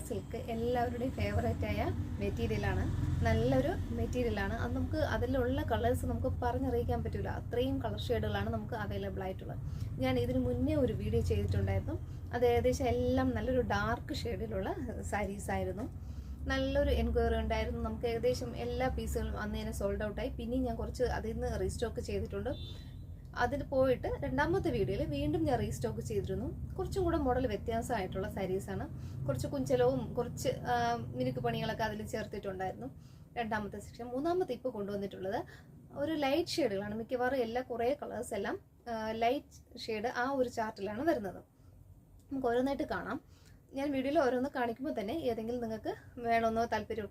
Silk എല്ലാവരുടെയും ഫേവറേറ്റായ മെറ്റീരിയലാണ്. നല്ലൊരു മെറ്റീരിയലാണ്. അത് നമുക്ക് അതിലുള്ള കളേഴ്സ് നമുക്ക് പറഞ്ഞറിയിക്കാൻ പറ്റില്ല. അത്രയും കളർ ഷെയ്ഡുകളാണ് നമുക്ക് അവൈലബിൾ ആയിട്ടുള്ളത്. ഞാൻ ഇതിന് മുന്നേ ഒരു വീഡിയോ ചെയ്തിട്ടുണ്ടായിരുന്നു. അത് ഏകദേശം എല്ലാം നല്ലൊരു ഡാർക്ക് ഷെയ്ഡിലുള്ള സാരീസായിരുന്നു. നല്ലൊരു എൻക്വയറി ഉണ്ടായിരുന്നു. നമുക്ക് ഏകദേശം എല്ലാ പീസുകളും അന്ന് തന്നെ സോൾഡ് ഔട്ടായി. പിന്നെയും ഞാൻ കുറച്ച് അതിൽ നിന്ന് റീസ്റ്റോക്ക് ചെയ്തിട്ടുണ്ട്. അതിൽ പോയിട്ട് രണ്ടാമത്തെ വീഡിയോയിൽ വീണ്ടും ഞാൻ റീസ്റ്റോക്ക് ചെയ്തിരുന്നു. കുറച്ചും കൂടെ മോഡൽ വ്യത്യാസമായിട്ടുള്ള സാരീസാണ്. കുറച്ച് കുഞ്ചലവും കുറച്ച് മിനുക്ക് പണികളൊക്കെ അതിൽ ചേർത്തിട്ടുണ്ടായിരുന്നു രണ്ടാമത്തെ സെക്ഷൻ. മൂന്നാമത്തെ ഇപ്പോൾ കൊണ്ടുവന്നിട്ടുള്ളത് ഒരു ലൈറ്റ് ഷെയ്ഡുകളാണ്. മിക്കവാറും കുറേ കളേഴ്സ് എല്ലാം ലൈറ്റ് ഷെയ്ഡ് ആ ഒരു ചാർട്ടിലാണ് വരുന്നത്. നമുക്ക് ഓരോന്നായിട്ട് കാണാം. ഞാൻ വീഡിയോയിൽ ഓരോന്ന് കാണിക്കുമ്പോൾ തന്നെ ഏതെങ്കിലും നിങ്ങൾക്ക് വേണമെന്നോ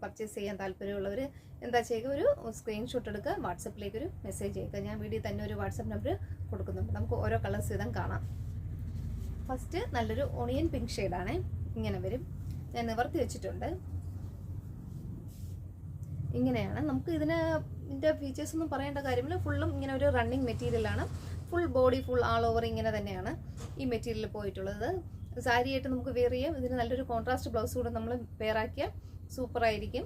പർച്ചേസ് ചെയ്യാൻ താല്പര്യമുള്ളവർ എന്താ ചെയ്യുക, ഒരു സ്ക്രീൻഷോട്ട് എടുക്കുക, വാട്സപ്പിലേക്ക് ഒരു മെസ്സേജ് ചെയ്യുക. ഞാൻ വീഡിയോയിൽ തന്നെ ഒരു വാട്സപ്പ് നമ്പർ കൊടുക്കുന്നുണ്ട്. നമുക്ക് ഓരോ കളേഴ്സ് വീതം കാണാം. ഫസ്റ്റ് നല്ലൊരു ഓണിയൻ പിങ്ക് ഷെയ്ഡാണ്. ഇങ്ങനെ വരും. ഞാൻ നിവർത്തി വെച്ചിട്ടുണ്ട്. ഇങ്ങനെയാണ്. നമുക്ക് ഇതിൻ്റെ ഫീച്ചേഴ്സ് ഒന്നും പറയേണ്ട കാര്യമില്ല. ഫുള്ളും ഇങ്ങനെ ഒരു റണ്ണിങ് മെറ്റീരിയലാണ്. ഫുൾ ബോഡി ഫുൾ ആൾ ഓവർ ഇങ്ങനെ തന്നെയാണ് ഈ മെറ്റീരിയൽ പോയിട്ടുള്ളത്. സാരിയായിട്ട് നമുക്ക് വെയർ ചെയ്യാം. ഇതിന് നല്ലൊരു കോൺട്രാസ്റ്റ് ബ്ലൗസ് കൂടെ നമ്മൾ പെയറാക്കിയാൽ സൂപ്പറായിരിക്കും.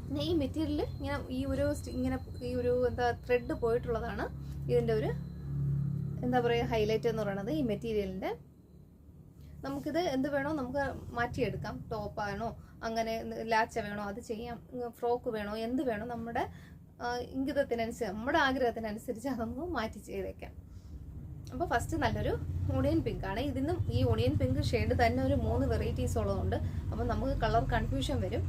പിന്നെ ഈ മെറ്റീരിയൽ ഈ ഒരു ത്രെഡ് പോയിട്ടുള്ളതാണ് ഇതിൻ്റെ ഒരു ഹൈലൈറ്റ് എന്ന് പറയുന്നത്. ഈ മെറ്റീരിയലിൻ്റെ നമുക്കിത് എന്ത് വേണോ നമുക്ക് മാറ്റിയെടുക്കാം. ടോപ്പാണോ, അങ്ങനെ ലാച്ച വേണോ അത് ചെയ്യാം, ഫ്രോക്ക് വേണോ, എന്ത് വേണോ നമ്മുടെ ഇംഗിതത്തിനനുസരിച്ച് നമ്മുടെ ആഗ്രഹത്തിനനുസരിച്ച് അതൊന്ന് മാറ്റി ചെയ്തേക്കാം. അപ്പോൾ ഫസ്റ്റ് നല്ലൊരു ഓണിയൻ പിങ്ക് ആണ്. ഇതിനും ഈ ഓണിയൻ പിങ്ക് ഷെയ്ഡ് തന്നെ ഒരു 3 വെറൈറ്റീസോളം ഉണ്ട്. അപ്പോൾ നമുക്ക് കളർ കൺഫ്യൂഷൻ വരും.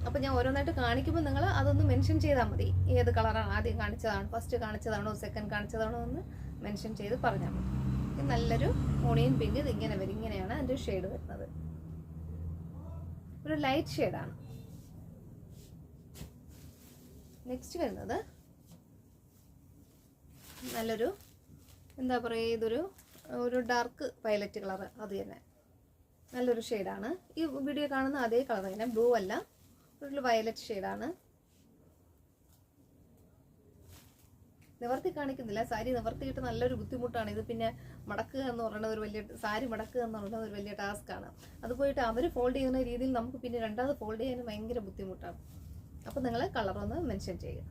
അപ്പോൾ ഞാൻ ഓരോന്നായിട്ട് കാണിക്കുമ്പോൾ നിങ്ങൾ അതൊന്ന് മെൻഷൻ ചെയ്താൽ മതി. ഏത് കളറാണ് ആദ്യം കാണിച്ചതാണ്, ഫസ്റ്റ് കാണിച്ചതാണോ, സെക്കൻഡ് കാണിച്ചതാണോ എന്ന് മെൻഷൻ ചെയ്ത് പറഞ്ഞാൽ മതി. ഇത് നല്ലൊരു ഓണിയൻ പിങ്ക്. ഇത് ഇങ്ങനെ വരും. ഇങ്ങനെയാണ് അതിൻ്റെ ഷെയ്ഡ് വരുന്നത്. ഒരു ലൈറ്റ് ഷെയ്ഡാണ്. നെക്സ്റ്റ് വരുന്നത് നല്ലൊരു ഇതൊരു ഡാർക്ക് വയലറ്റ് കളർ. അത് തന്നെ നല്ലൊരു ഷെയ്ഡാണ്. ഈ വീഡിയോ കാണുന്ന അതേ കളർ തന്നെ, ബ്ലൂ അല്ല, ഒരു വയലറ്റ് ഷെയ്ഡാണ്. നിവർത്തി കാണിക്കുന്നില്ല. സാരി നിവർത്തിയിട്ട് നല്ലൊരു ബുദ്ധിമുട്ടാണ്. ഇത് പിന്നെ മടക്കുക എന്ന് പറയുന്നത് സാരി മടക്കുക എന്ന് പറയുന്നത് ഒരു വലിയ ടാസ്ക്കാണ്. അത് പോയിട്ട് അവർ ഫോൾഡ് ചെയ്യുന്ന രീതിയിൽ നമുക്ക് പിന്നെ രണ്ടാമത് ഫോൾഡ് ചെയ്യാൻ ഭയങ്കര ബുദ്ധിമുട്ടാണ്. അപ്പോൾ നിങ്ങൾ കളറൊന്ന് മെൻഷൻ ചെയ്യുക.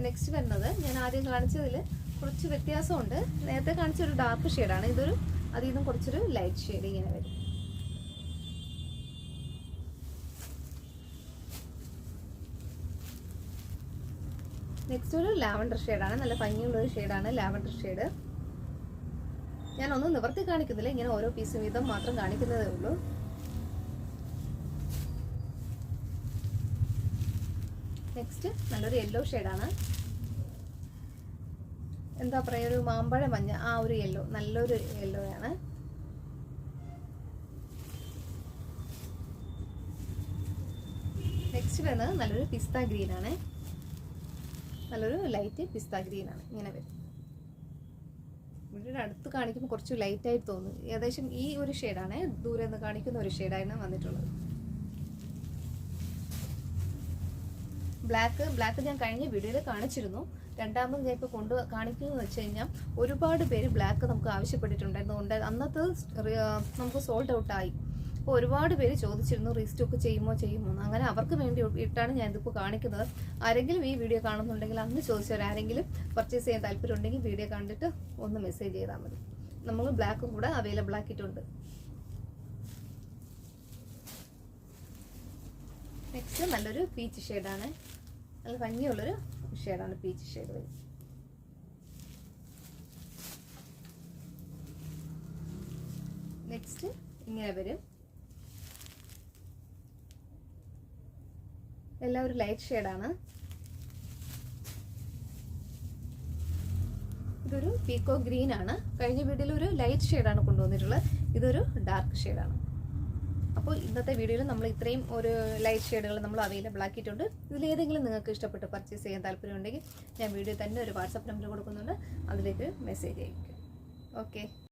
നെക്സ്റ്റ് വരുന്നത് ഞാൻ ആദ്യം കാണിച്ചതിൽ കുറച്ച് വ്യത്യാസമുണ്ട്. നേരത്തെ കാണിച്ച ഒരു ഡാർക്ക് ഷെയ്ഡാണ്. ഇതൊരു അതിൽ നിന്നും കുറച്ചൊരു ലൈറ്റ് ഷെയ്ഡ് ഇങ്ങനെ വരും. നെക്സ്റ്റ് ഒരു ലാവൻഡർ ഷെയ്ഡാണ്. നല്ല ഭംഗിയുള്ളൊരു ഷെയ്ഡാണ് ലാവൻഡർ ഷെയ്ഡ്. ഞാനൊന്നും നിവർത്തി കാണിക്കുന്നില്ല. ഇങ്ങനെ ഓരോ പീസ് വീതം മാത്രം കാണിക്കുന്നതേ ഉള്ളൂ. നെക്സ്റ്റ് നല്ലൊരു യെല്ലോ ഷെയ്ഡാണ്. ഒരു മാമ്പഴ മഞ്ഞ ആ ഒരു യെല്ലോ, നല്ലൊരു യെല്ലോ ആണ്. നെക്സ്റ്റ് വരുന്നത് നല്ലൊരു പിസ്ത ഗ്രീൻ ആണ്. നല്ലൊരു ലൈറ്റ് പിസ്ത ഗ്രീൻ ആണ്. ഇങ്ങനെ വരും. ഇവിടെ അടുത്ത് കാണിക്കുമ്പോൾ കുറച്ച് ലൈറ്റായിട്ട് തോന്നും. ഏകദേശം ഈ ഒരു ഷെയ്ഡാണ് ദൂരെ നിന്ന് കാണിക്കുന്ന ഒരു ഷെയ്ഡാണ് വന്നിട്ടുള്ളത്. ബ്ലാക്ക് ഞാൻ കഴിഞ്ഞ വീഡിയോയിൽ കാണിച്ചിരുന്നു. രണ്ടാമത് ഞാൻ ഇപ്പോൾ കാണിക്കുന്നതെന്ന് വെച്ച് കഴിഞ്ഞാൽ ഒരുപാട് പേര് ബ്ലാക്ക് നമുക്ക് ആവശ്യപ്പെട്ടിട്ടുണ്ടായിരുന്നു. അന്നത്തെ നമുക്ക് സോൾഡ് ഔട്ടായി. അപ്പോൾ ഒരുപാട് പേര് ചോദിച്ചിരുന്നു റീസ്റ്റോക്ക് ചെയ്യുമോ എന്ന്. അങ്ങനെ അവർക്ക് വേണ്ടി ഇട്ടാണ് ഞാൻ ഇതിപ്പോൾ കാണിക്കുന്നത്. ആരെങ്കിലും ഈ വീഡിയോ കാണുന്നുണ്ടെങ്കിൽ അന്ന് ചോദിച്ചവർ ആരെങ്കിലും പർച്ചേസ് ചെയ്യാൻ താല്പര്യം ഉണ്ടെങ്കിൽ വീഡിയോ കണ്ടിട്ട് ഒന്ന് മെസ്സേജ് ചെയ്താൽ മതി. നമ്മൾ ബ്ലാക്കും കൂടെ അവൈലബിൾ ആക്കിയിട്ടുണ്ട്. നെക്സ്റ്റ് നല്ലൊരു പീച്ച് ഷെയ്ഡാണ്. നല്ല ഭംഗിയുള്ളൊരു ഷെയ്ഡാണ് പീച്ച് ഷെയ്ഡ് വരും. നെക്സ്റ്റ് ഇങ്ങനെ വരും. എല്ലാം ഒരു ലൈറ്റ് ഷെയ്ഡാണ്. ഇതൊരു പീക്കോ ഗ്രീൻ ആണ്. കഴിഞ്ഞ വീഡിയോയിൽ ഒരു ലൈറ്റ് ഷെയ്ഡാണ് കൊണ്ടുവന്നിട്ടുള്ളത്. ഇതൊരു ഡാർക്ക് ഷെയ്ഡാണ്. അപ്പോൾ ഇന്നത്തെ വീഡിയോയിൽ നമ്മൾ ഇത്രയും ഒരു ലൈറ്റ് ഷെയ്ഡുകൾ നമ്മൾ അവൈലബിൾ ആക്കിയിട്ടുണ്ട്. ഇതിലേതെങ്കിലും നിങ്ങൾക്ക് ഇഷ്ടപ്പെട്ട് പർച്ചേസ് ചെയ്യാൻ താല്പര്യമുണ്ടെങ്കിൽ ഞാൻ വീഡിയോ തന്നെ ഒരു വാട്സപ്പ് നമ്പർ കൊടുക്കുന്നുണ്ട്. അതിലേക്ക് മെസ്സേജ് അയക്കുക. ഓക്കെ.